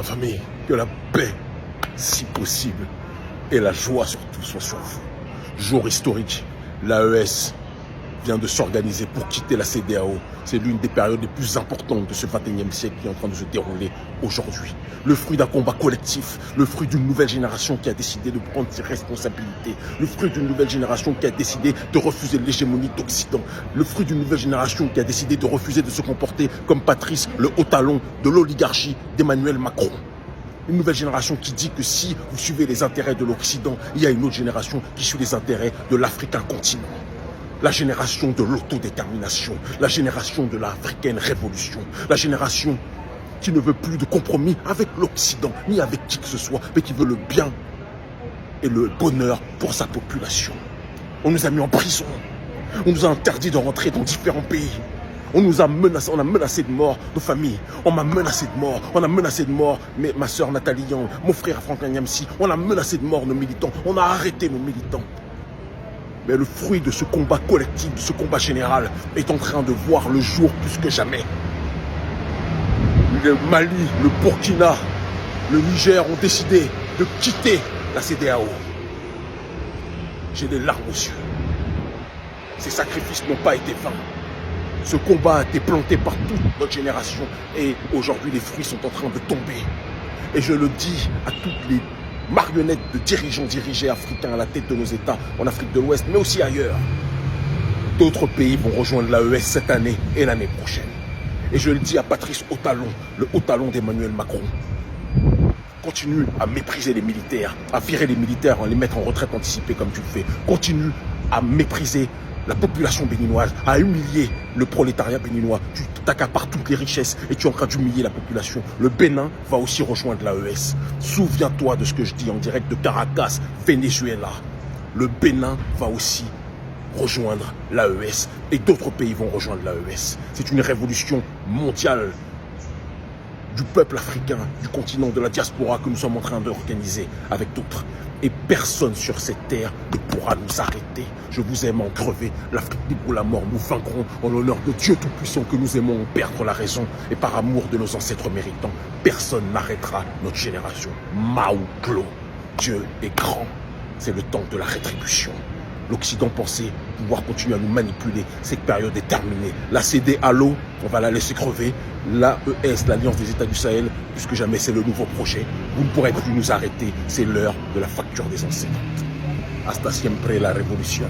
Ma famille, que la paix, si possible, et la joie surtout soient sur vous. Jour historique, l'AES vient de s'organiser pour quitter la CEDEAO. C'est l'une des périodes les plus importantes de ce 21e siècle qui est en train de se dérouler aujourd'hui. Le fruit d'un combat collectif, le fruit d'une nouvelle génération qui a décidé de prendre ses responsabilités, le fruit d'une nouvelle génération qui a décidé de refuser l'hégémonie d'Occident, le fruit d'une nouvelle génération qui a décidé de refuser de se comporter comme Patrice, le haut talon de l'oligarchie d'Emmanuel Macron. Une nouvelle génération qui dit que si vous suivez les intérêts de l'Occident, il y a une autre génération qui suit les intérêts de l'Africain continent. La génération de l'autodétermination, la génération de l'africaine révolution, la génération qui ne veut plus de compromis avec l'Occident, ni avec qui que ce soit, mais qui veut le bien et le bonheur pour sa population. On nous a mis en prison, on nous a interdit de rentrer dans différents pays. On nous a menacé, on a menacé de mort nos familles. On m'a menacé de mort, on a menacé de mort ma soeur Nathalie Yang, mon frère Franklin Nyamsi. On a menacé de mort nos militants, on a arrêté nos militants. Mais le fruit de ce combat collectif, de ce combat général, est en train de voir le jour plus que jamais. Le Mali, le Burkina, le Niger ont décidé de quitter la CEDEAO. J'ai des larmes aux yeux. Ces sacrifices n'ont pas été vains. Ce combat a été planté par toute notre génération et aujourd'hui les fruits sont en train de tomber. Et je le dis à toutes les marionnettes de dirigeants dirigés africains à la tête de nos États en Afrique de l'Ouest, mais aussi ailleurs. D'autres pays vont rejoindre l'AES cette année et l'année prochaine. Et je le dis à Patrice Haut-Talon, le haut talon d'Emmanuel Macron. Continue à mépriser les militaires, à virer les militaires, à les mettre en retraite anticipée comme tu le fais. Continue à mépriser la population béninoise, à humilier le prolétariat béninois. Tu t'accapares toutes les richesses et tu es en train d'humilier la population. Le Bénin va aussi rejoindre l'AES. Souviens-toi de ce que je dis en direct de Caracas, Venezuela. Le Bénin va aussi rejoindre l'AES et d'autres pays vont rejoindre l'AES. C'est une révolution mondiale du peuple africain, du continent, de la diaspora que nous sommes en train d'organiser avec d'autres. Et personne sur cette terre ne pourra nous arrêter. Je vous aime en crever. L'Afrique libre ou la mort, nous vaincrons en l'honneur de Dieu Tout-Puissant que nous aimons perdre la raison. Et par amour de nos ancêtres méritants, personne n'arrêtera notre génération. Mao Clo, Dieu est grand. C'est le temps de la rétribution. L'Occident pensait pouvoir continuer à nous manipuler. Cette période est terminée. La CEDEAO, on va la laisser crever. L'AES, l'Alliance des États du Sahel, plus que jamais, c'est le nouveau projet. Vous ne pourrez plus nous arrêter. C'est l'heure de la facture des ancêtres. Hasta siempre la révolution.